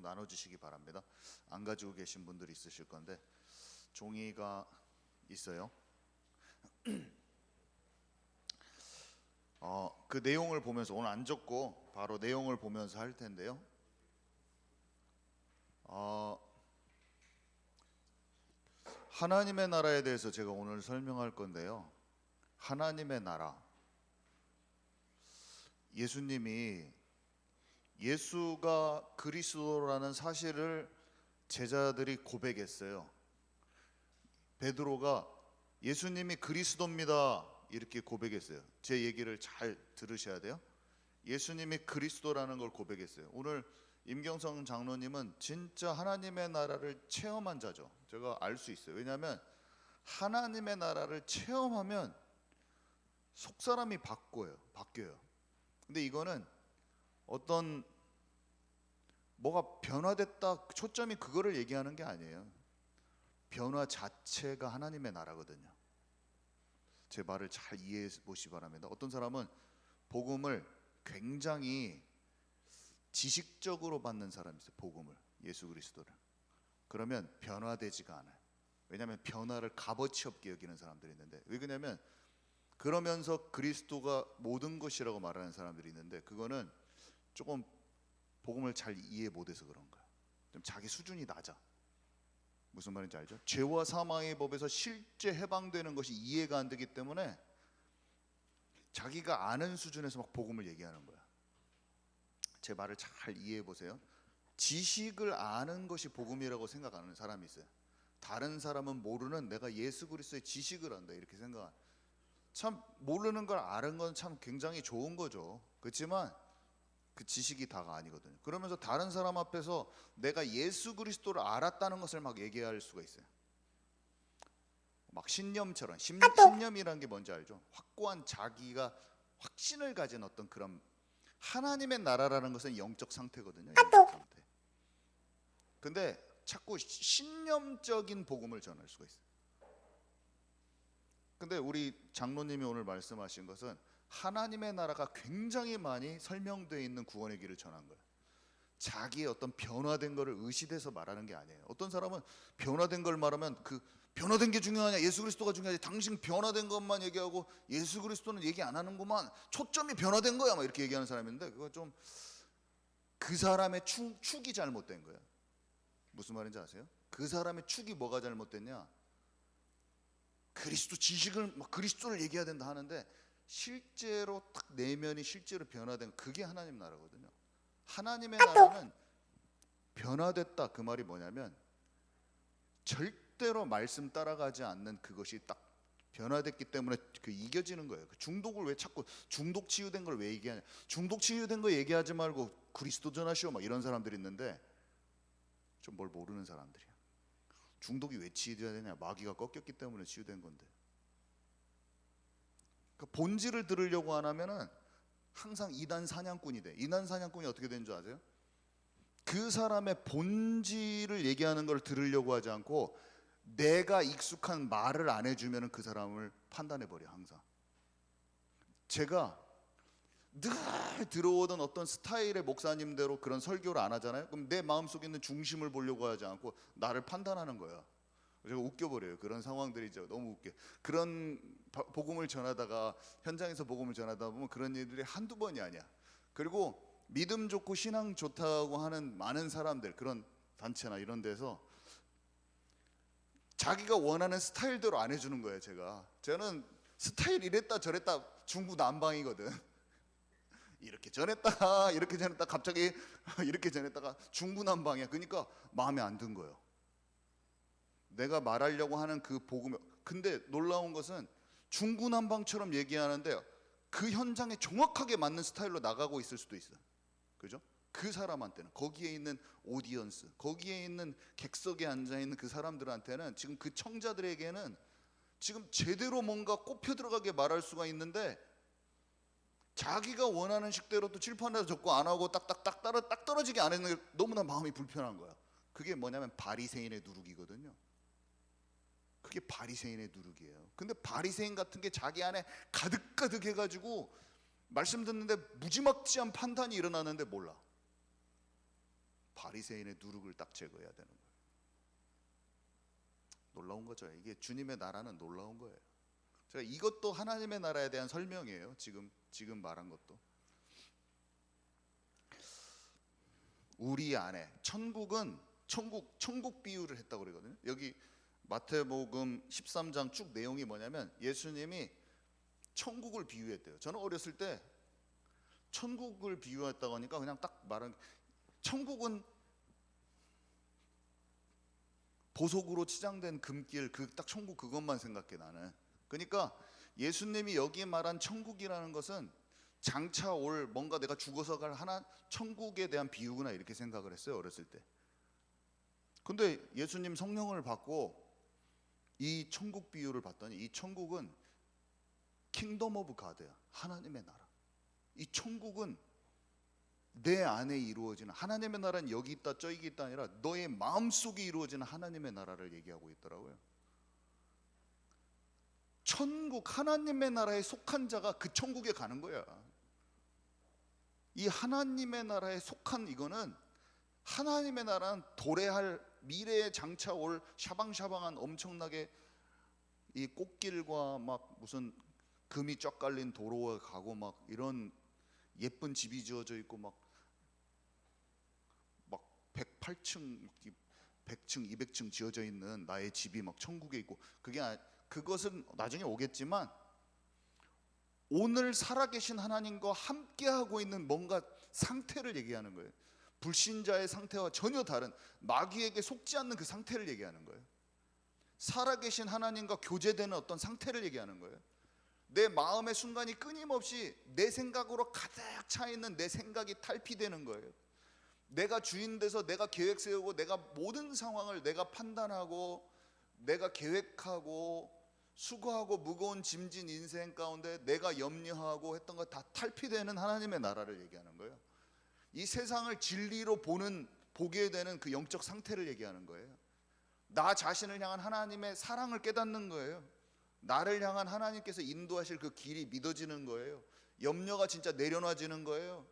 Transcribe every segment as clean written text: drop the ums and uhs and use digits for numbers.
좀 나눠주시기 바랍니다. 안 가지고 계신 분들이 있으실 건데 종이가 있어요. 그 내용을 보면서 오늘 안 적고 바로 내용을 보면서 할 텐데요. 하나님의 나라에 대해서 제가 오늘 설명할 건데요. 하나님의 나라. 예수가 그리스도라는 사실을 제자들이 고백했어요. 베드로가 예수님이 그리스도입니다 이렇게 고백했어요. 제 얘기를 잘 들으셔야 돼요. 예수님이 그리스도라는 걸 고백했어요. 오늘 임경성 장로님은 진짜 하나님의 나라를 체험한 자죠. 제가 알 수 있어요. 왜냐하면 하나님의 나라를 체험하면 속사람이 바뀌어요. 근데 이거는 어떤 뭐가 변화됐다, 초점이 그거를 얘기하는 게 아니에요. 변화 자체가 하나님의 나라거든요. 제 말을 잘 이해해 보시기 바랍니다. 어떤 사람은 복음을 굉장히 지식적으로 받는 사람이 있어요. 복음을, 예수 그리스도를. 그러면 변화되지가 않아요. 왜냐하면 변화를 값어치 없게 여기는 사람들이 있는데, 왜 그러냐면 그러면서 그리스도가 모든 것이라고 말하는 사람들이 있는데, 그거는 조금 복음을 잘 이해 못해서 그런 거예요. 좀 자기 수준이 낮아. 무슨 말인지 알죠? 죄와 사망의 법에서 실제 해방되는 것이 이해가 안 되기 때문에 자기가 아는 수준에서 막 복음을 얘기하는 거야. 제 말을 잘 이해해 보세요. 지식을 아는 것이 복음이라고 생각하는 사람이 있어요. 다른 사람은 모르는 내가 예수 그리스도의 지식을 안다 이렇게 생각. 참 모르는 걸 아는 건 참 굉장히 좋은 거죠. 그렇지만 그 지식이 다가 아니거든요. 그러면서 다른 사람 앞에서 내가 예수 그리스도를 알았다는 것을 막 얘기할 수가 있어요. 막 신념처럼. 신념이라는 게 뭔지 알죠? 확고한 자기가 확신을 가진 어떤 그런, 하나님의 나라라는 것은 영적 상태거든요. 영적 상태. 근데 자꾸 신념적인 복음을 전할 수가 있어요. 근데 우리 장로님이 오늘 말씀하신 것은 하나님의 나라가 굉장히 많이 설명되어 있는 구원의 길을 전한 거예요. 자기의 어떤 변화된 거를 의식해서 말하는 게 아니에요. 어떤 사람은 변화된 걸 말하면 그 변화된 게 중요하냐, 예수 그리스도가 중요하지, 당신 변화된 것만 얘기하고 예수 그리스도는 얘기 안 하는구만, 초점이 변화된 거야 막 이렇게 얘기하는 사람인데, 그거 좀 그 사람의 축이 잘못된 거예요. 무슨 말인지 아세요? 그 사람의 축이 뭐가 잘못됐냐, 그리스도 지식을 막 그리스도를 얘기해야 된다 하는데 실제로 딱 내면이 실제로 변화된, 그게 하나님 나라거든요. 하나님의 나라는 변화됐다, 그 말이 뭐냐면 절대로 말씀 따라가지 않는 그것이 딱 변화됐기 때문에 그 이겨지는 거예요. 그 중독을 왜 자꾸 중독 치유된 걸 왜 얘기하냐, 중독 치유된 거 얘기하지 말고 그리스도 전하시오 막 이런 사람들이 있는데 좀 뭘 모르는 사람들이야. 중독이 왜 치유돼야 되냐, 마귀가 꺾였기 때문에 치유된 건데. 그러니까 본질을 들으려고 안 하면은 항상 이단 사냥꾼이 돼. 이단 사냥꾼이 어떻게 되는 줄 아세요? 그 사람의 본질을 얘기하는 걸 들으려고 하지 않고 내가 익숙한 말을 안 해주면 그 사람을 판단해 버려. 항상 제가 늘 들어오던 어떤 스타일의 목사님대로 그런 설교를 안 하잖아요. 그럼 내 마음속에 있는 중심을 보려고 하지 않고 나를 판단하는 거야. 제가 웃겨버려요. 그런 상황들이 너무 웃겨. 그런 복음을 전하다가, 현장에서 복음을 전하다 보면 그런 일들이 한두 번이 아니야. 그리고 믿음 좋고 신앙 좋다고 하는 많은 사람들, 그런 단체나 이런 데서 자기가 원하는 스타일대로 안 해주는 거예요. 저는 스타일 이랬다 저랬다 중구난방이거든. 이렇게 전했다가 이렇게 전했다, 갑자기 이렇게 전했다가 중구난방이야. 그러니까 마음에 안 든 거예요. 내가 말하려고 하는 그 복음. 근데 놀라운 것은 중구난방처럼 얘기하는데 그 현장에 정확하게 맞는 스타일로 나가고 있을 수도 있어요. 그죠? 그 사람한테는, 거기에 있는 오디언스, 거기에 있는 객석에 앉아있는 그 사람들한테는, 지금 그 청자들에게는 지금 제대로 뭔가 꼽혀 들어가게 말할 수가 있는데 자기가 원하는 식대로 또 칠판에서 적고 안 하고 딱 떨어지게 안 했는 게 너무나 마음이 불편한 거야. 그게 뭐냐면 바리새인의 누룩이거든요. 그게 바리새인의 누룩이에요. 근데 바리새인 같은 게 자기 안에 가득 해가지고 말씀 듣는데 무지막지한 판단이 일어나는데 몰라. 바리새인의 누룩을 딱 제거해야 되는 거예요. 놀라운 거죠. 이게 주님의 나라는 놀라운 거예요. 제가 이것도 하나님의 나라에 대한 설명이에요. 지금 말한 것도. 우리 안에 천국은 천국 비유를 했다고 그러거든요. 여기 마태복음 13장 쭉 내용이 뭐냐면 예수님이 천국을 비유했대요. 저는 어렸을 때 천국을 비유했다고 하니까 그냥 딱 말한, 천국은 보석으로 치장된 금길, 그 딱 천국 그것만 생각해 나는. 그러니까 예수님이 여기 말한 천국이라는 것은 장차 올 뭔가 내가 죽어서 갈 하나 천국에 대한 비유구나 이렇게 생각을 했어요, 어렸을 때. 근데 예수님 성령을 받고 이 천국 비유를 봤더니 이 천국은 킹덤 오브 가드야. 하나님의 나라. 이 천국은 내 안에 이루어지는, 하나님의 나라는 여기 있다 저기 있다 아니라 너의 마음속에 이루어지는 하나님의 나라를 얘기하고 있더라고요. 천국, 하나님의 나라에 속한 자가 그 천국에 가는 거야. 이 하나님의 나라에 속한 이거는, 하나님의 나라는 도래할 미래에 장차 올 샤방샤방한 엄청나게 이 꽃길과 막 무슨 금이 쫙 깔린 도로에 가고 막 이런 예쁜 집이 지어져 있고 막 108층, 100층, 200층 지어져 있는 나의 집이 막 천국에 있고, 그것은 나중에 오겠지만 오늘 살아계신 하나님과 함께하고 있는 뭔가 상태를 얘기하는 거예요. 불신자의 상태와 전혀 다른, 마귀에게 속지 않는 그 상태를 얘기하는 거예요. 살아계신 하나님과 교제되는 어떤 상태를 얘기하는 거예요. 내 마음의 순간이 끊임없이 내 생각으로 가득 차 있는 내 생각이 탈피되는 거예요. 내가 주인 돼서 내가 계획 세우고 내가 모든 상황을 내가 판단하고 내가 계획하고 수고하고 무거운 짐진 인생 가운데 내가 염려하고 했던 거 다 탈피되는 하나님의 나라를 얘기하는 거예요. 이 세상을 진리로 보게 되는 그 영적 상태를 얘기하는 거예요. 나 자신을 향한 하나님의 사랑을 깨닫는 거예요. 나를 향한 하나님께서 인도하실 그 길이 믿어지는 거예요. 염려가 진짜 내려놔지는 거예요.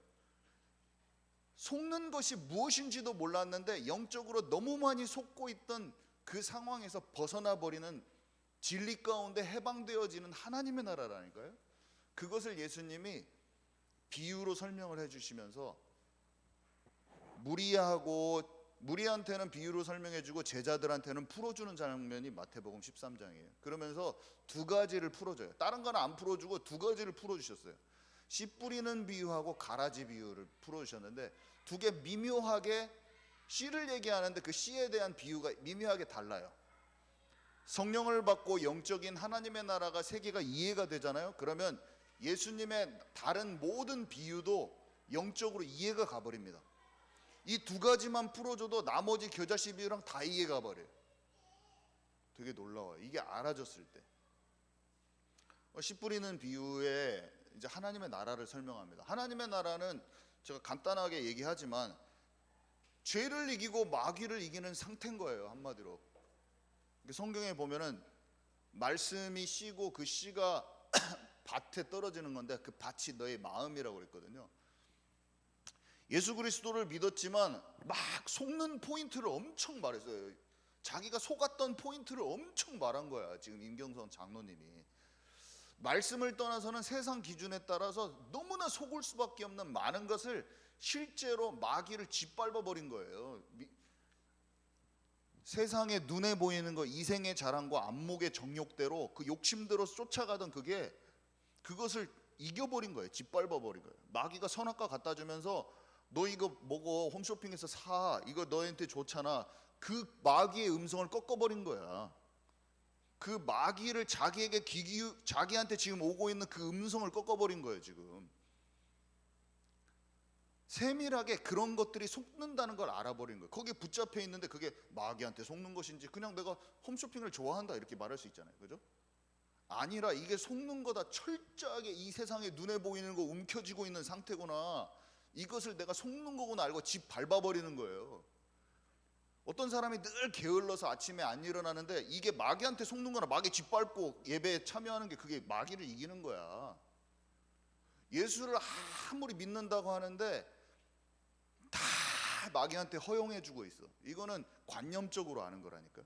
속는 것이 무엇인지도 몰랐는데 영적으로 너무 많이 속고 있던 그 상황에서 벗어나 버리는, 진리 가운데 해방되어지는 하나님의 나라라니까요. 그것을 예수님이 비유로 설명을 해주시면서 무리한테는 비유로 설명해주고 제자들한테는 풀어주는 장면이 마태복음 13장이에요. 그러면서 두 가지를 풀어줘요. 다른 건 안 풀어주고 두 가지를 풀어주셨어요. 씨 뿌리는 비유하고 가라지 비유를 풀어주셨는데, 두 개 미묘하게 씨를 얘기하는데 그 씨에 대한 비유가 미묘하게 달라요. 성령을 받고 영적인 하나님의 나라가 세계가 이해가 되잖아요. 그러면 예수님의 다른 모든 비유도 영적으로 이해가 가버립니다. 이 두 가지만 풀어줘도 나머지 겨자씨 비유랑 다 이해가 버려요. 되게 놀라워요. 이게 알아졌을 때. 씨 뿌리는 비유에 이제 하나님의 나라를 설명합니다. 하나님의 나라는 제가 간단하게 얘기하지만 죄를 이기고 마귀를 이기는 상태인 거예요, 한마디로. 성경에 보면은 말씀이 씨고 그 씨가 밭에 떨어지는 건데 그 밭이 너의 마음이라고 그랬거든요. 예수 그리스도를 믿었지만 막 속는 포인트를 엄청 말했어요. 자기가 속았던 포인트를 엄청 말한 거야, 지금 임경성 장로님이. 말씀을 떠나서는 세상 기준에 따라서 너무나 속을 수밖에 없는 많은 것을 실제로 마귀를 짓밟아 버린 거예요. 세상에 눈에 보이는 거, 이생의 자랑과 안목의 정욕대로 그 욕심대로 쫓아가던 그것을 이겨버린 거예요. 짓밟아 버린 거예요. 마귀가 선악과 갖다 주면서 너 이거 먹어, 홈쇼핑에서 사, 이거 너한테 좋잖아, 그 마귀의 음성을 꺾어버린 거야. 그 마귀를 자기한테 지금 오고 있는 그 음성을 꺾어버린 거예요, 지금. 세밀하게 그런 것들이 속는다는 걸 알아버린 거예요. 거기에 붙잡혀 있는데 그게 마귀한테 속는 것인지 그냥 내가 홈쇼핑을 좋아한다 이렇게 말할 수 있잖아요, 그죠? 아니라 이게 속는 거다, 철저하게 이 세상에 눈에 보이는 거 움켜쥐고 있는 상태구나, 이것을 내가 속는 거구나 알고 집 밟아버리는 거예요. 어떤 사람이 늘 게을러서 아침에 안 일어나는데 이게 마귀한테 속는 거나 마귀 짓밟고 예배에 참여하는 게 그게 마귀를 이기는 거야. 예수를 아무리 믿는다고 하는데 다 마귀한테 허용해주고 있어. 이거는 관념적으로 아는 거라니까.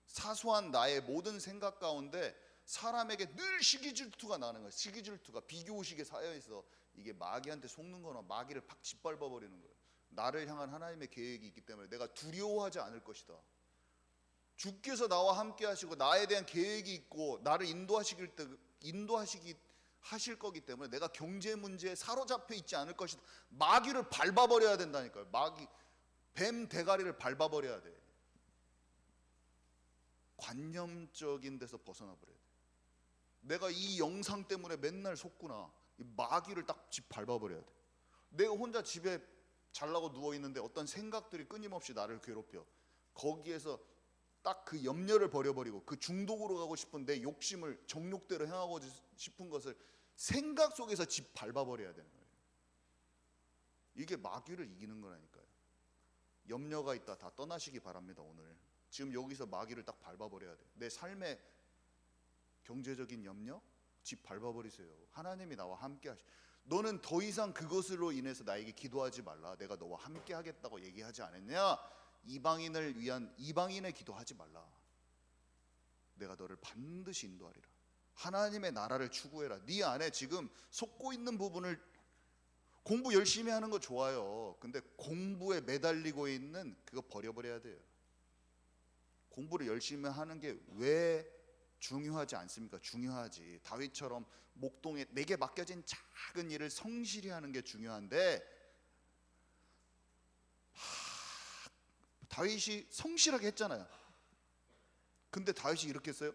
사소한 나의 모든 생각 가운데 사람에게 늘 시기질투가 나는 거야. 시기질투가 비교의식에 쌓여있어. 이게 마귀한테 속는 거나 마귀를 팍 짓밟아 버리는 거예요. 나를 향한 하나님의 계획이 있기 때문에 내가 두려워하지 않을 것이다. 주께서 나와 함께 하시고 나에 대한 계획이 있고 나를 하실 거기 때문에 내가 경제 문제에 사로잡혀 있지 않을 것이다. 마귀를 밟아버려야 된다니까요. 마귀 뱀 대가리를 밟아버려야 돼. 관념적인 데서 벗어나 버려야 돼. 내가 이 영상 때문에 맨날 속구나. 이 마귀를 딱 밟아버려야 돼. 내가 혼자 집에 잘라고 누워 있는데 어떤 생각들이 끊임없이 나를 괴롭혀. 거기에서 딱 그 염려를 버려버리고 그 중독으로 가고 싶은 내 욕심을 정욕대로 행하고 싶은 것을 생각 속에서 밟아버려야 되는 거예요. 이게 마귀를 이기는 거라니까요. 염려가 있다 다 떠나시기 바랍니다. 오늘 지금 여기서 마귀를 딱 밟아버려야 돼. 내 삶의 경제적인 염려 밟아버리세요. 하나님이 나와 함께 하시. 너는 더 이상 그것으로 인해서 나에게 기도하지 말라. 내가 너와 함께 하겠다고 얘기하지 않았냐? 이방인을 위한 이방인의 기도하지 말라. 내가 너를 반드시 인도하리라. 하나님의 나라를 추구해라. 네 안에 지금 속고 있는 부분을 공부 열심히 하는 거 좋아요. 근데 공부에 매달리고 있는 그거 버려버려야 돼요. 공부를 열심히 하는 게 왜 중요하지 않습니까? 중요하지. 다윗처럼 목동에 내게 맡겨진 작은 일을 성실히 하는 게 중요한데 다윗이 성실하게 했잖아요. 근데 다윗이 이렇게 했어요.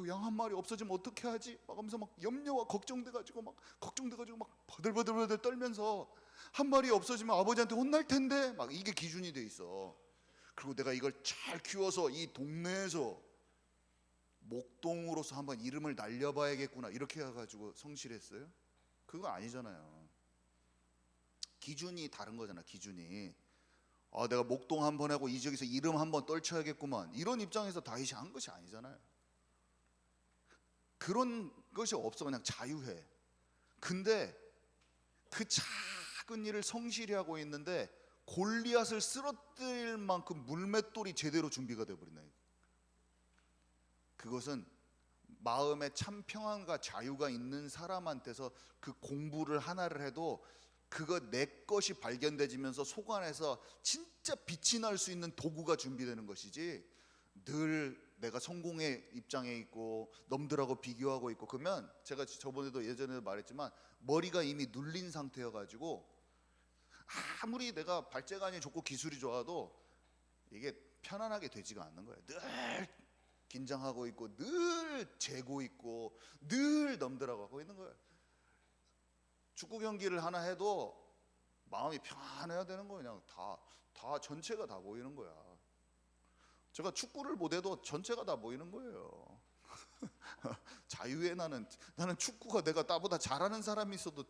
양 한 마리 없어지면 어떻게 하지? 막 하면서 막 염려와 걱정돼가지고 막 버들버들 떨면서 한 마리 없어지면 아버지한테 혼날 텐데 막 이게 기준이 돼 있어. 그리고 내가 이걸 잘 키워서 이 동네에서 목동으로서 한번 이름을 날려봐야겠구나 이렇게 해가지고 성실했어요? 그거 아니잖아요. 기준이 다른 거잖아. 기준이. 내가 목동 한번 하고 이 지역에서 이름 한번 떨쳐야겠구만 이런 입장에서 다윗이 한 것이 아니잖아요. 그런 것이 없어. 그냥 자유해. 근데 그 작은 일을 성실히 하고 있는데 골리앗을 쓰러뜨릴 만큼 물맷돌이 제대로 준비가 되어버린다. 그것은 마음에 참 평안과 자유가 있는 사람한테서 그 공부를 하나를 해도 그거 내 것이 발견되지면서 속 안에서 진짜 빛이 날 수 있는 도구가 준비되는 것이지, 늘 내가 성공의 입장에 있고 남들하고 비교하고 있고 그러면, 제가 저번에도 예전에도 말했지만 머리가 이미 눌린 상태여가지고 아무리 내가 발재간이 좋고 기술이 좋아도 이게 편안하게 되지가 않는 거예요. 늘 긴장하고 있고 늘 재고 있고 늘 남들하고 하고 있는 거예요. 축구 경기를 하나 해도 마음이 편안해야 되는 거예요. 그냥 다 전체가 다 보이는 거야. 제가 축구를 못해도 전체가 다 보이는 거예요. 자유에 나는 축구가 내가 나보다 잘하는 사람이 있어도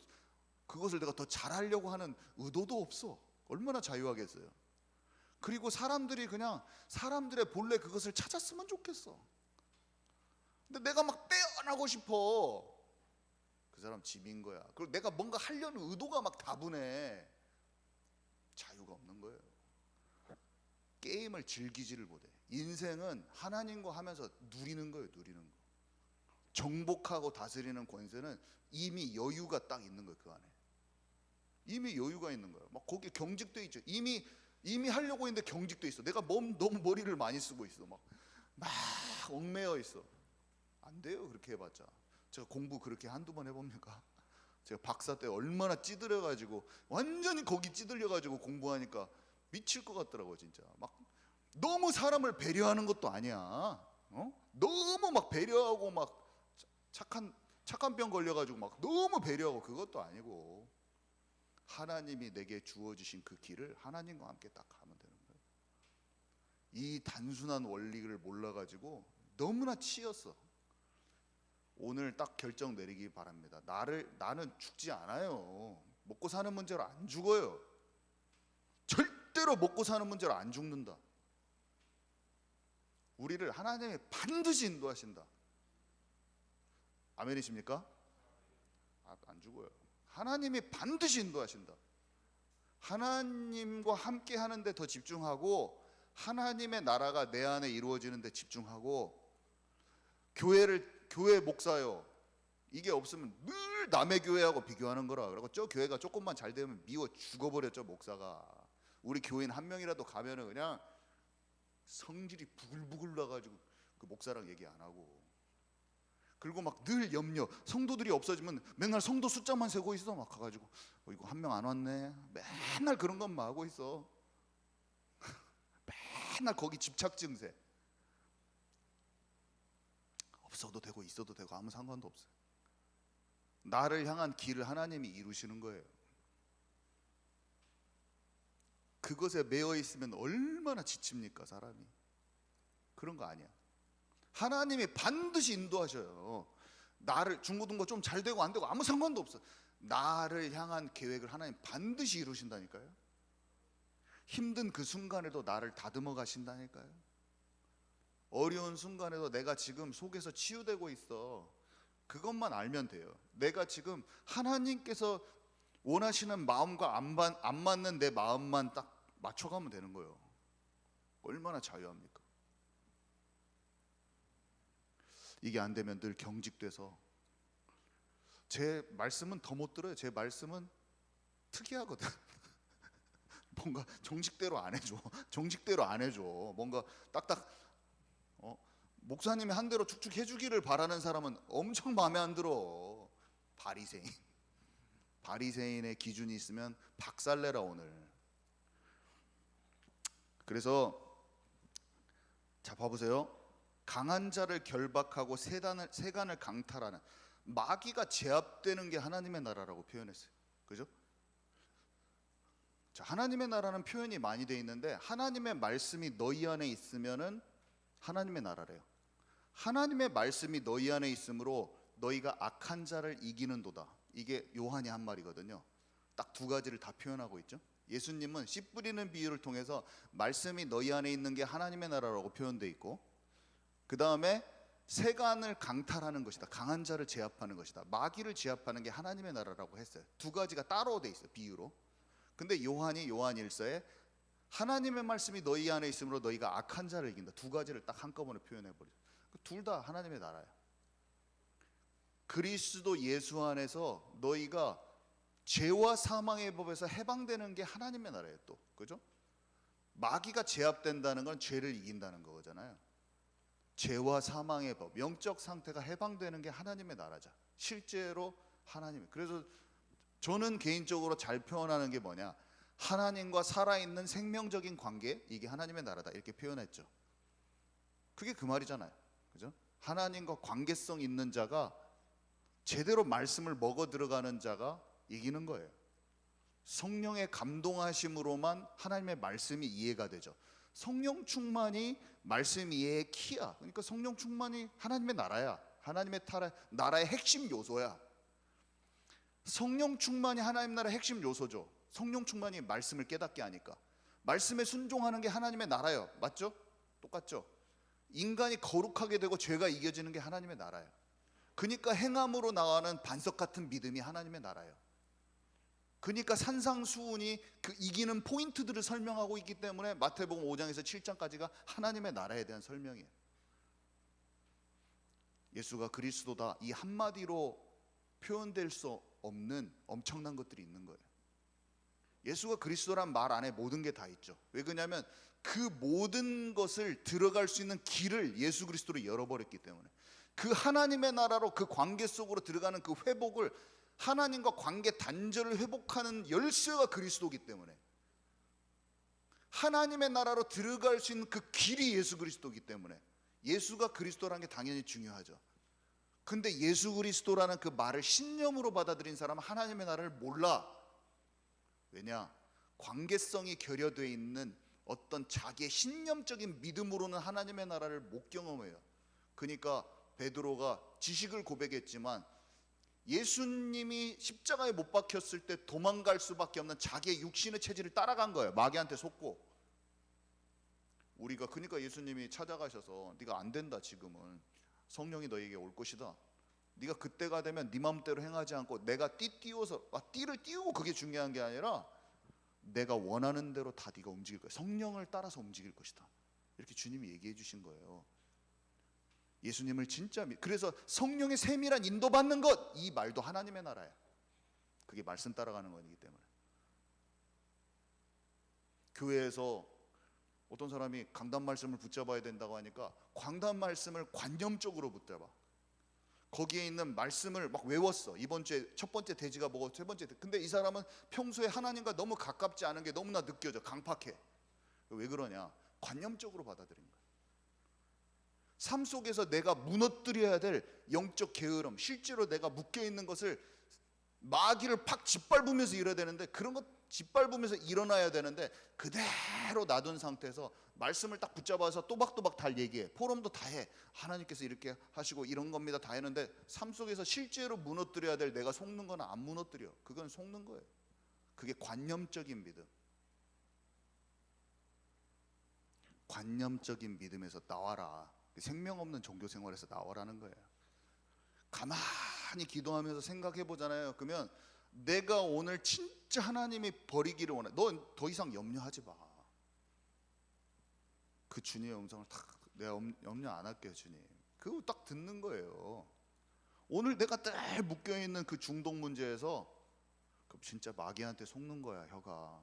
그것을 내가 더 잘하려고 하는 의도도 없어. 얼마나 자유하겠어요. 그리고 사람들이 그냥 사람들의 본래 그것을 찾았으면 좋겠어. 근데 내가 막 빼어나고 싶어. 그 사람 짐인 거야. 그리고 내가 뭔가 하려는 의도가 막 다분해. 자유가 없는 거예요. 게임을 즐기지를 못해. 인생은 하나님과 하면서 누리는 거예요. 누리는 거. 정복하고 다스리는 권세는 이미 여유가 딱 있는 거예요. 그 안에 이미 여유가 있는 거예요. 막 거기에 경직돼 있죠. 이미 하려고 했는데 경직돼 있어. 내가 너무 머리를 많이 쓰고 있어. 막 얽매여 있어. 안 돼요. 그렇게 해봤자. 제가 공부 그렇게 한두 번 해봅니까? 제가 박사 때 얼마나 찌들어가지고 완전히 거기 찌들려가지고 공부하니까 미칠 것 같더라고. 진짜 막 너무 사람을 배려하는 것도 아니야. 너무 막 배려하고 막 착한 병 걸려가지고 막 너무 배려하고 그것도 아니고, 하나님이 내게 주어주신 그 길을 하나님과 함께 딱 가면 되는 거예요. 이 단순한 원리를 몰라가지고 너무나 치였어. 오늘 딱 결정 내리기 바랍니다. 나는 죽지 않아요. 먹고 사는 문제로 안 죽어요. 절대로 먹고 사는 문제로 안 죽는다. 우리를 하나님이 반드시 인도하신다. 아멘이십니까? 안 죽어요. 하나님이 반드시 인도하신다. 하나님과 함께 하는데 더 집중하고 하나님의 나라가 내 안에 이루어지는데 집중하고 교회 목사요, 이게 없으면 늘 남의 교회하고 비교하는 거라. 그리고 저 교회가 조금만 잘 되면 미워 죽어버렸죠 목사가. 우리 교인 한 명이라도 가면은 그냥 성질이 부글부글 나가지고 그 목사랑 얘기 안 하고, 그리고 막 늘 염려, 성도들이 없어지면 맨날 성도 숫자만 세고 있어. 막 가가지고 이거 한 명 안 왔네, 맨날 그런 것만 하고 있어. 맨날 거기 집착 증세. 없어도 되고 있어도 되고 아무 상관도 없어요. 나를 향한 길을 하나님이 이루시는 거예요. 그것에 매여 있으면 얼마나 지칩니까 사람이. 그런 거 아니야. 하나님이 반드시 인도하셔요. 나를 중고등부 좀 잘 되고 안 되고 아무 상관도 없어. 나를 향한 계획을 하나님 반드시 이루신다니까요. 힘든 그 순간에도 나를 다듬어 가신다니까요. 어려운 순간에도 내가 지금 속에서 치유되고 있어, 그것만 알면 돼요. 내가 지금 하나님께서 원하시는 마음과 안 맞는 내 마음만 딱 맞춰가면 되는 거예요. 얼마나 자유합니까? 이게 안 되면 늘 경직돼서, 제 말씀은 더 못 들어요. 제 말씀은 특이하거든. 뭔가 정식대로 안 해줘. 정식대로 안 해줘. 뭔가 딱딱 목사님이 한 대로 축축 해주기를 바라는 사람은 엄청 마음에 안 들어. 바리새인. 바리새인의 기준이 있으면 박살내라 오늘. 그래서 자 봐보세요. 강한 자를 결박하고 세간을 강탈하는, 마귀가 제압되는 게 하나님의 나라라고 표현했어요. 그죠? 자, 하나님의 나라는 표현이 많이 돼 있는데 하나님의 말씀이 너희 안에 있으면은 하나님의 나라래요. 하나님의 말씀이 너희 안에 있으므로 너희가 악한 자를 이기는도다. 이게 요한이 한 말이거든요. 딱 두 가지를 다 표현하고 있죠. 예수님은 씨 뿌리는 비유를 통해서 말씀이 너희 안에 있는 게 하나님의 나라라고 표현되어 있고, 그 다음에 세간을 강탈하는 것이다, 강한 자를 제압하는 것이다, 마귀를 제압하는 게 하나님의 나라라고 했어요. 두 가지가 따로 돼 있어요, 비유로. 근데 요한 1서에 하나님의 말씀이 너희 안에 있으므로 너희가 악한 자를 이긴다, 두 가지를 딱 한꺼번에 표현해버려요. 둘 다 하나님의 나라예요. 그리스도 예수 안에서 너희가 죄와 사망의 법에서 해방되는 게 하나님의 나라예요. 또 그죠? 마귀가 제압된다는 건 죄를 이긴다는 거잖아요. 죄와 사망의 법, 영적 상태가 해방되는 게 하나님의 나라죠. 실제로 하나님. 그래서 저는 개인적으로 잘 표현하는 게 뭐냐, 하나님과 살아있는 생명적인 관계, 이게 하나님의 나라다, 이렇게 표현했죠. 그게 그 말이잖아요. 그죠? 하나님과 관계성 있는 자가, 제대로 말씀을 먹어 들어가는 자가 이기는 거예요. 성령의 감동하심으로만 하나님의 말씀이 이해가 되죠. 성령 충만이 말씀 이해의 키야. 그러니까 성령 충만이 하나님의 나라야. 하나님의 나라의 핵심 요소야. 성령 충만이 하나님 나라의 핵심 요소죠. 성령 충만이 말씀을 깨닫게 하니까. 말씀에 순종하는 게 하나님의 나라예요. 맞죠? 똑같죠? 인간이 거룩하게 되고 죄가 이겨지는 게 하나님의 나라예요. 그러니까 행함으로 나가는 반석 같은 믿음이 하나님의 나라예요. 그러니까 산상수훈이 그 이기는 포인트들을 설명하고 있기 때문에 마태복음 5장에서 7장까지가 하나님의 나라에 대한 설명이에요. 예수가 그리스도다, 이 한마디로 표현될 수 없는 엄청난 것들이 있는 거예요. 예수가 그리스도란 말 안에 모든 게 다 있죠. 왜 그러냐면 그 모든 것을 들어갈 수 있는 길을 예수 그리스도로 열어버렸기 때문에, 그 하나님의 나라로 그 관계 속으로 들어가는 그 회복을, 하나님과 관계 단절을 회복하는 열쇠가 그리스도이기 때문에, 하나님의 나라로 들어갈 수 있는 그 길이 예수 그리스도이기 때문에 예수가 그리스도라는 게 당연히 중요하죠. 근데 예수 그리스도라는 그 말을 신념으로 받아들인 사람은 하나님의 나라를 몰라. 왜냐? 관계성이 결여되어 있는 어떤 자기의 신념적인 믿음으로는 하나님의 나라를 못 경험해요. 그러니까 베드로가 지식을 고백했지만 예수님이 십자가에 못 박혔을 때 도망갈 수밖에 없는 자기의 육신의 체질을 따라간 거예요. 마귀한테 속고. 우리가 그러니까 예수님이 찾아가셔서 네가 안 된다, 지금은 성령이 너에게 올 것이다, 네가 그때가 되면 네 마음대로 행하지 않고 내가 띠를 띄우고, 그게 중요한 게 아니라 내가 원하는 대로 다 네가 움직일 거야. 성령을 따라서 움직일 것이다. 이렇게 주님이 얘기해 주신 거예요. 예수님을 진짜 그래서 성령의 세밀한 인도받는 것, 이 말도 하나님의 나라야. 그게 말씀 따라가는 거기 때문에. 교회에서 어떤 사람이 강단 말씀을 붙잡아야 된다고 하니까 강단 말씀을 관념적으로 붙잡아. 거기에 있는 말씀을 막 외웠어. 이번 주에 첫 번째 대지가 뭐고 세 번째 근데 이 사람은 평소에 하나님과 너무 가깝지 않은 게 너무나 느껴져. 강팍해. 왜 그러냐? 관념적으로 받아들인 거야. 삶 속에서 내가 무너뜨려야 될 영적 게으름, 실제로 내가 묶여있는 것을 마귀를 팍 짓밟으면서 일어야 되는데, 그런 것 짓밟으면서 일어나야 되는데 그대로 놔둔 상태에서 말씀을 딱 붙잡아서 또박또박 다 얘기해. 포럼도 다 해. 하나님께서 이렇게 하시고 이런 겁니다 다 했는데 삶 속에서 실제로 무너뜨려야 될 내가 속는 건 안 무너뜨려. 그건 속는 거예요. 그게 관념적인 믿음. 관념적인 믿음에서 나와라. 생명 없는 종교 생활에서 나와라는 거예요. 가만히 기도하면서 생각해 보잖아요. 그러면 내가 오늘 진짜 하나님이 버리기를 원해. 넌 더 이상 염려하지 마. 그 주님의 음성을 딱 내가 염려 안 할게요 주님. 그거 딱 듣는 거예요. 오늘 내가 늘 묶여있는 그 중독 문제에서 그럼 진짜 마귀한테 속는 거야. 혀가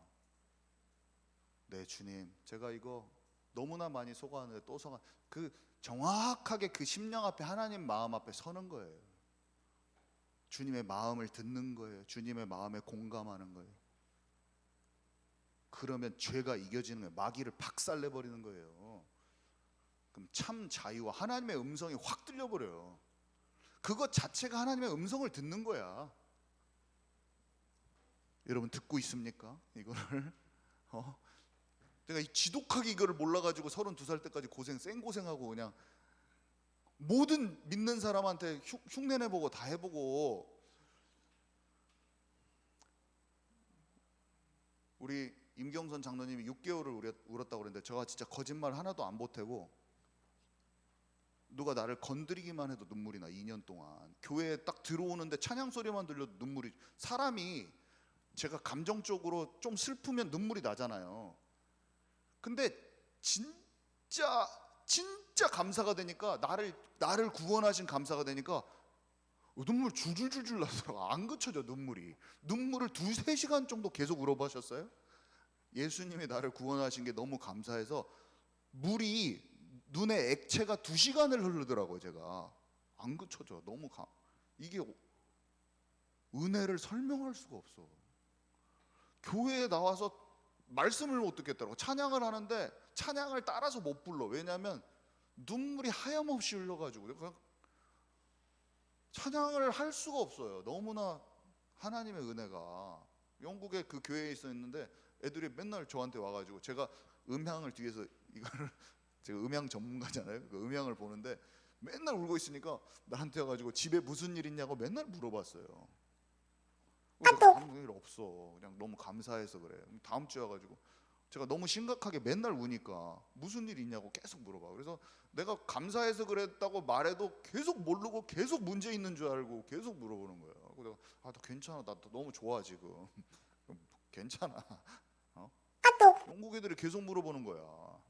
네 주님 제가 이거 너무나 많이 속아하는데 또 속아. 그 정확하게 그 심령 앞에 하나님 마음 앞에 서는 거예요. 주님의 마음을 듣는 거예요. 주님의 마음에 공감하는 거예요. 그러면 죄가 이겨지는 거예요. 마귀를 박살내버리는 거예요. 그럼 참 자유와 하나님의 음성이 확 들려버려요. 그것 자체가 하나님의 음성을 듣는 거야. 여러분 듣고 있습니까? 이거를 내가 지독하게 이거를 몰라가지고 32살 때까지 생고생하고 그냥 모든 믿는 사람한테 흉내내보고 다 해보고. 우리 임경선 장로님이 6개월을 울었다고 그랬는데 제가 진짜 거짓말 하나도 안 보태고 누가 나를 건드리기만 해도 눈물이 나. 2년 동안 교회에 딱 들어오는데 찬양 소리만 들려도 눈물이. 사람이 제가 감정적으로 좀 슬프면 눈물이 나잖아요. 근데 진짜 감사가 되니까 나를 구원하신 감사가 되니까 눈물 줄줄줄줄 나더라고. 안 그쳐져 눈물이. 눈물을 2-3시간 정도 계속 울어보셨어요? 예수님이 나를 구원하신 게 너무 감사해서 물이 눈에 액체가 2시간을 흐르더라고요. 제가 안 그쳐져. 너무 이게 은혜를 설명할 수가 없어. 교회에 나와서 말씀을 못 듣겠더라고. 찬양을 하는데 찬양을 따라서 못 불러. 왜냐하면 눈물이 하염없이 흘러가지고 그냥 찬양을 할 수가 없어요. 너무나 하나님의 은혜가. 영국에 그 교회에 있었는데 애들이 맨날 저한테 와가지고 제가 음향을 뒤에서 이거를 제가 음향 전문가잖아요. 그 음향을 보는데 맨날 울고 있으니까 나한테 와가지고 집에 무슨 일 있냐고 맨날 물어봤어요. 내가 아무 일 없어. 그냥 너무 감사해서 그래. 다음 주에 와가지고 제가 너무 심각하게 맨날 우니까 무슨 일 있냐고 계속 물어봐. 그래서 내가 감사해서 그랬다고 말해도 계속 모르고 계속 문제 있는 줄 알고 계속 물어보는 거예요. 그래서 내가 나 괜찮아. 나 너무 좋아 지금. 괜찮아. 영국 애들이 계속 물어보는 거야.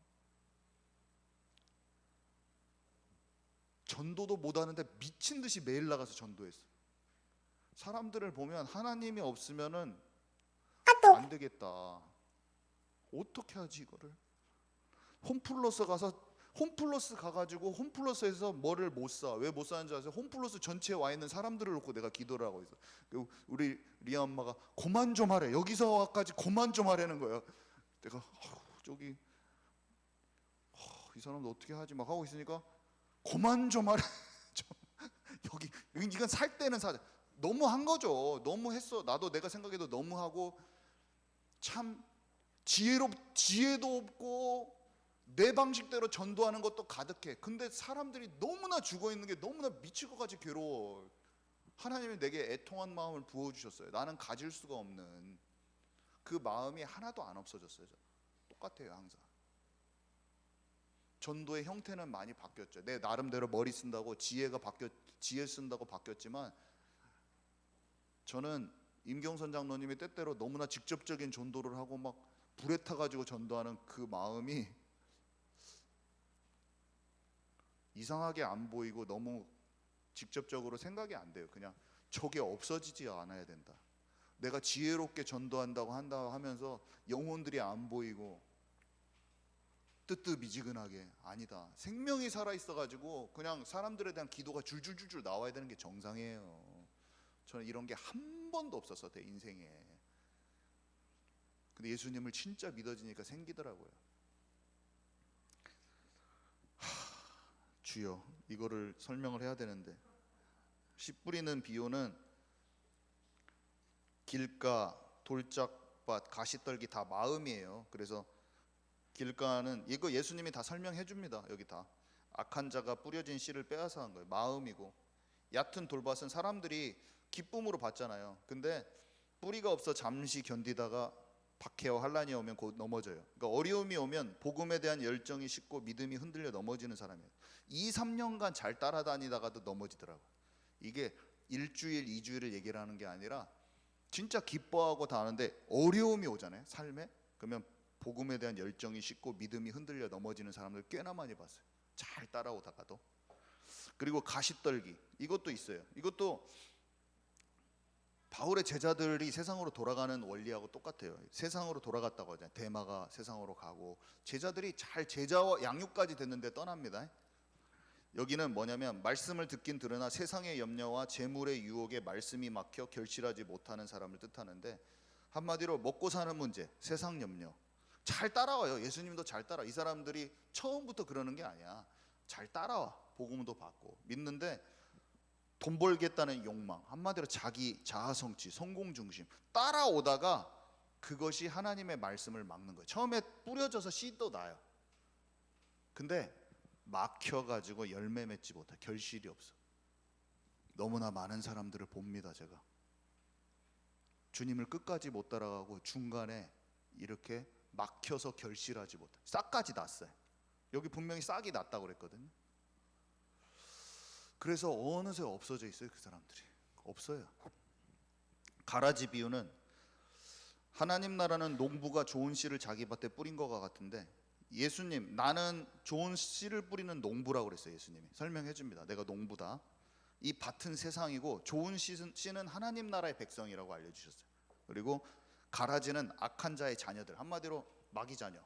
전도도 못하는데 미친 듯이 매일 나가서 전도했어. 사람들을 보면 하나님이 없으면은 안 되겠다. 어떻게 하지 이거를? 홈플러스 가가지고 홈플러스에서 뭐를 못 사. 왜 못 사는지 아세요? 홈플러스 전체에 와 있는 사람들을 놓고 내가 기도를 하고 있어. 우리 리아 엄마가 그만 좀 하래. 여기서까지 그만 좀 하라는 거예요. 내가 저기 이 사람도 어떻게 하지 막 하고 있으니까 그만 좀 하래. 여기 이건 살 때는 사자. 너무 한 거죠. 너무 했어. 나도 내가 생각해도 너무 하고 참 지혜도 없고 내 방식대로 전도하는 것도 가득해. 근데 사람들이 너무나 죽어 있는 게 너무나 미칠 것 같이 괴로워. 하나님이 내게 애통한 마음을 부어주셨어요. 나는 가질 수가 없는 그 마음이 하나도 안 없어졌어요. 똑같아요 항상. 전도의 형태는 많이 바뀌었죠. 내 나름대로 머리 쓴다고 지혜 쓴다고 바뀌었지만 저는 임경선 장로님이 때때로 너무나 직접적인 전도를 하고 막 불에 타가지고 전도하는 그 마음이 이상하게 안 보이고 너무 직접적으로 생각이 안 돼요. 그냥 저게 없어지지 않아야 된다. 내가 지혜롭게 전도한다고 한다 하면서 영혼들이 안 보이고 뜨뜻미지근하게, 아니다. 생명이 살아 있어가지고 그냥 사람들에 대한 기도가 줄줄줄줄 나와야 되는 게 정상이에요. 저는 이런 게 한 번도 없었어 내 인생에. 근데 예수님을 진짜 믿어지니까 생기더라고요. 주여, 이거를 설명을 해야 되는데, 씨 뿌리는 비유는 길가, 돌짝밭, 가시떨기 다 마음이에요. 그래서 길가는 이거 예수님이 다 설명해 줍니다. 여기 다 악한 자가 뿌려진 씨를 빼앗아 한 거예요. 마음이고, 얕은 돌밭은 사람들이 기쁨으로 받잖아요. 근데 뿌리가 없어 잠시 견디다가 박해와 환란이 오면 곧 넘어져요. 그러니까 어려움이 오면 복음에 대한 열정이 식고 믿음이 흔들려 넘어지는 사람이에요. 2, 3년간 잘 따라다니다가도 넘어지더라고요. 이게 일주일, 2주일을 얘기를 하는 게 아니라 진짜 기뻐하고 다 하는데 어려움이 오잖아요, 삶에. 그러면 복음에 대한 열정이 식고 믿음이 흔들려 넘어지는 사람들 꽤나 많이 봤어요. 잘 따라오다가도. 그리고 가시떨기, 이것도 있어요. 이것도 바울의 제자들이 세상으로 돌아가는 원리하고 똑같아요. 세상으로 돌아갔다고 하잖아요. 데마가 세상으로 가고, 제자들이 잘 제자와 양육까지 됐는데 떠납니다. 여기는 뭐냐면 말씀을 듣긴 들으나 세상의 염려와 재물의 유혹에 말씀이 막혀 결실하지 못하는 사람을 뜻하는데, 한마디로 먹고 사는 문제, 세상 염려 잘 따라와요. 예수님도 잘 따라. 이 사람들이 처음부터 그러는 게 아니야. 잘 따라와. 복음도 받고 믿는데 돈 벌겠다는 욕망, 한마디로 자기 자아성취, 성공 중심 따라오다가 그것이 하나님의 말씀을 막는 거예요. 처음에 뿌려져서 씨도 나요. 근데 막혀가지고 열매 맺지 못해. 결실이 없어. 너무나 많은 사람들을 봅니다. 제가 주님을 끝까지 못 따라가고 중간에 이렇게 막혀서 결실하지 못해. 싹까지 났어요. 여기 분명히 싹이 났다고 그랬거든요. 그래서 어느새 없어져 있어요. 그 사람들이 없어요. 가라지 비유는 하나님 나라는 농부가 좋은 씨를 자기 밭에 뿌린 것과 같은데, 예수님, 나는 좋은 씨를 뿌리는 농부라고 그랬어요. 예수님이 설명해 줍니다. 내가 농부다. 이 밭은 세상이고 좋은 씨는 하나님 나라의 백성이라고 알려주셨어요. 그리고 가라지는 악한 자의 자녀들, 한마디로 마귀 자녀.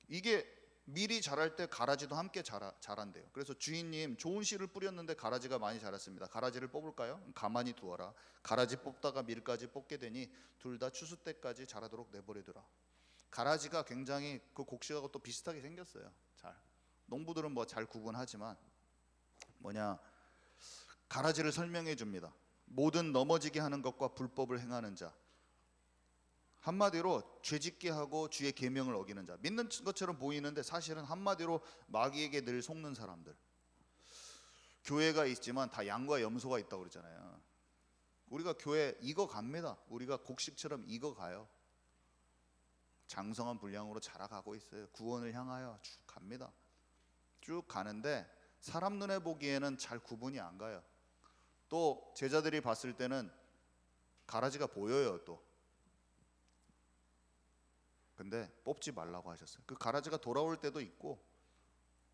이게 미리 자랄 때 가라지도 함께 자란대요. 그래서 주인님, 좋은 씨를 뿌렸는데 가라지가 많이 자랐습니다. 가라지를 뽑을까요? 가만히 두어라. 가라지 뽑다가 밀까지 뽑게 되니 둘 다 추수 때까지 자라도록 내버려두라. 가라지가 굉장히 그 곡식하고 또 비슷하게 생겼어요. 잘 농부들은 뭐 잘 구분하지만 가라지를 설명해 줍니다. 모든 넘어지게 하는 것과 불법을 행하는 자, 한마디로 죄짓게 하고 주의 계명을 어기는 자, 믿는 것처럼 보이는데 사실은 한마디로 마귀에게 늘 속는 사람들. 교회가 있지만 다 양과 염소가 있다고 그러잖아요. 우리가 교회 익어 갑니다. 우리가 곡식처럼 익어 가요. 장성한 분량으로 자라가고 있어요. 구원을 향하여 쭉 갑니다. 쭉 가는데 사람 눈에 보기에는 잘 구분이 안 가요. 또 제자들이 봤을 때는 가라지가 보여요. 또 근데 뽑지 말라고 하셨어요. 그 가라지가 돌아올 때도 있고,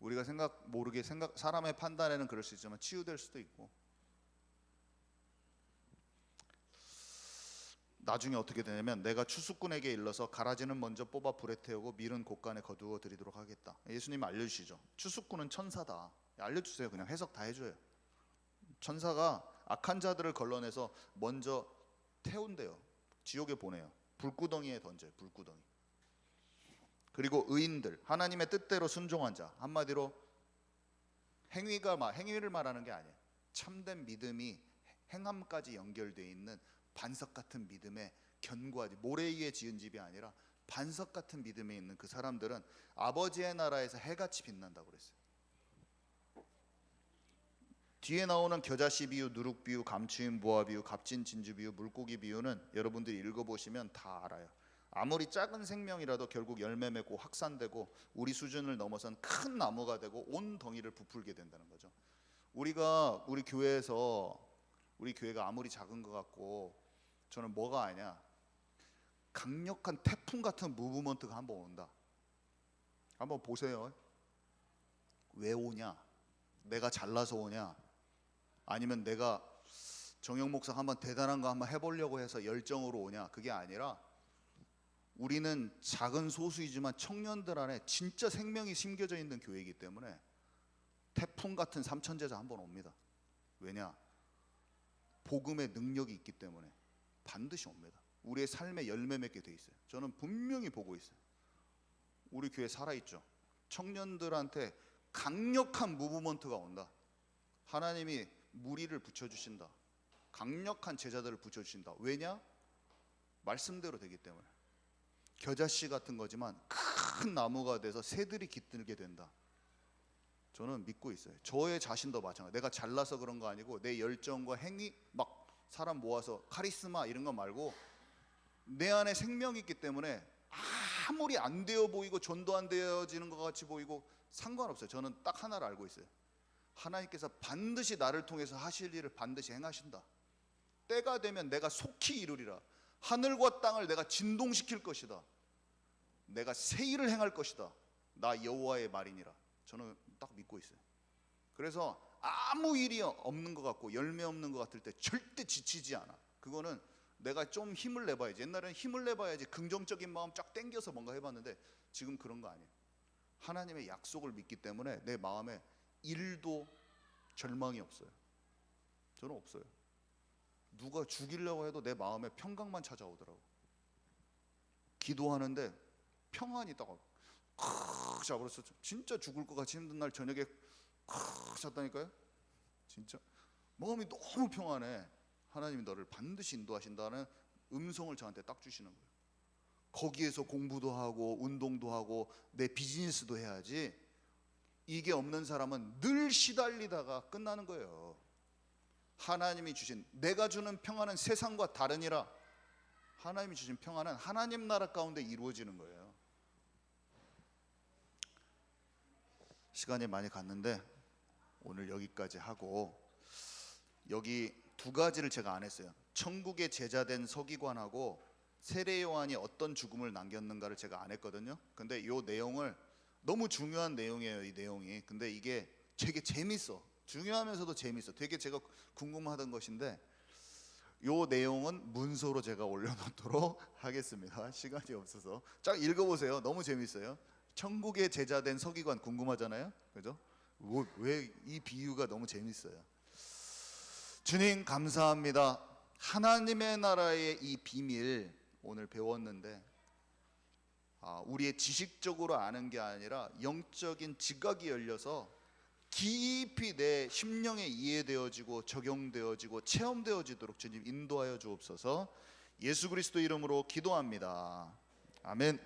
우리가 사람의 판단에는 그럴 수 있지만 치유될 수도 있고, 나중에 어떻게 되냐면 내가 추수꾼에게 일러서 가라지는 먼저 뽑아 불에 태우고 밀은 곳간에 거두어 드리도록 하겠다. 예수님이 알려주시죠. 추수꾼은 천사다. 알려주세요. 그냥 해석 다 해줘요. 천사가 악한 자들을 걸러내서 먼저 태운대요. 지옥에 보내요. 불구덩이에 던져요. 불구덩이. 그리고 의인들, 하나님의 뜻대로 순종한 자, 한마디로 행위를 말하는 게 아니에요. 참된 믿음이 행함까지 연결되어 있는 반석 같은 믿음에 견고하지, 모래 위에 지은 집이 아니라 반석 같은 믿음에 있는 그 사람들은 아버지의 나라에서 해같이 빛난다고 그랬어요. 뒤에 나오는 겨자씨 비유, 누룩 비유, 감추인 보화 비유, 값진 진주 비유, 물고기 비유는 여러분들이 읽어보시면 다 알아요. 아무리 작은 생명이라도 결국 열매 맺고 확산되고 우리 수준을 넘어선 큰 나무가 되고 온 덩이를 부풀게 된다는 거죠. 우리 교회에서 우리 교회가 아무리 작은 것 같고 저는 뭐가 아니야, 강력한 태풍 같은 무브먼트가 한번 온다. 한번 보세요. 왜 오냐? 내가 잘나서 오냐? 아니면 내가 정영 목사 한번 대단한 거 한번 해보려고 해서 열정으로 오냐? 그게 아니라 우리는 작은 소수이지만 청년들 안에 진짜 생명이 심겨져 있는 교회이기 때문에 태풍 같은 삼천제자 한번 옵니다. 왜냐? 복음의 능력이 있기 때문에 반드시 옵니다. 우리의 삶에 열매 맺게 돼 있어요. 저는 분명히 보고 있어요. 우리 교회 살아있죠. 청년들한테 강력한 무브먼트가 온다. 하나님이 무리를 붙여주신다. 강력한 제자들을 붙여주신다. 왜냐? 말씀대로 되기 때문에. 겨자씨 같은 거지만 큰 나무가 돼서 새들이 깃들게 된다. 저는 믿고 있어요. 저의 자신도 마찬가지. 내가 잘나서 그런 거 아니고 내 열정과 행위, 막 사람 모아서 카리스마 이런 거 말고 내 안에 생명이 있기 때문에 아무리 안 되어 보이고 전도 안 되어지는 것 같이 보이고 상관없어요. 저는 딱 하나를 알고 있어요. 하나님께서 반드시 나를 통해서 하실 일을 반드시 행하신다. 때가 되면 내가 속히 이루리라. 하늘과 땅을 내가 진동시킬 것이다. 내가 새 일을 행할 것이다. 나 여호와의 말이니라. 저는 딱 믿고 있어요. 그래서 아무 일이 없는 것 같고 열매 없는 것 같을 때 절대 지치지 않아. 그거는 내가 좀 힘을 내봐야지. 옛날에는 힘을 내봐야지 긍정적인 마음 쫙 땡겨서 뭔가 해봤는데 지금 그런 거 아니에요. 하나님의 약속을 믿기 때문에 내 마음에 일도 절망이 없어요. 저는 없어요. 누가 죽이려고 해도 내 마음에 평강만 찾아오더라고. 기도하는데 평안이 딱 잡으러서 진짜 죽을 것 같이 힘든 날 저녁에 잤다니까요. 진짜 마음이 너무 평안해. 하나님이 너를 반드시 인도하신다는 음성을 저한테 딱 주시는 거예요. 거기에서 공부도 하고 운동도 하고 내 비즈니스도 해야지. 이게 없는 사람은 늘 시달리다가 끝나는 거예요. 하나님이 주신, 내가 주는 평안은 세상과 다르니라. 하나님이 주신 평안은 하나님 나라 가운데 이루어지는 거예요. 시간이 많이 갔는데 오늘 여기까지 하고, 여기 두 가지를 제가 안 했어요. 천국의 제자된 서기관하고 세례 요한이 어떤 죽음을 남겼는가를 제가 안 했거든요. 근데 이 내용을, 너무 중요한 내용이에요, 이 내용이. 근데 이게 되게 재밌어. 중요하면서도 재밌어. 되게 제가 궁금하던 것인데 이 내용은 문서로 제가 올려놓도록 하겠습니다. 시간이 없어서 쫙 읽어보세요. 너무 재밌어요. 천국의 제자된 서기관 궁금하잖아요, 그죠? 왜 이 비유가 너무 재밌어요. 주님 감사합니다. 하나님의 나라의 이 비밀 오늘 배웠는데 우리의 지식적으로 아는 게 아니라 영적인 지각이 열려서 깊이 내 심령에 이해되어지고 적용되어지고 체험되어지도록 주님 인도하여 주옵소서. 예수 그리스도 이름으로 기도합니다. 아멘.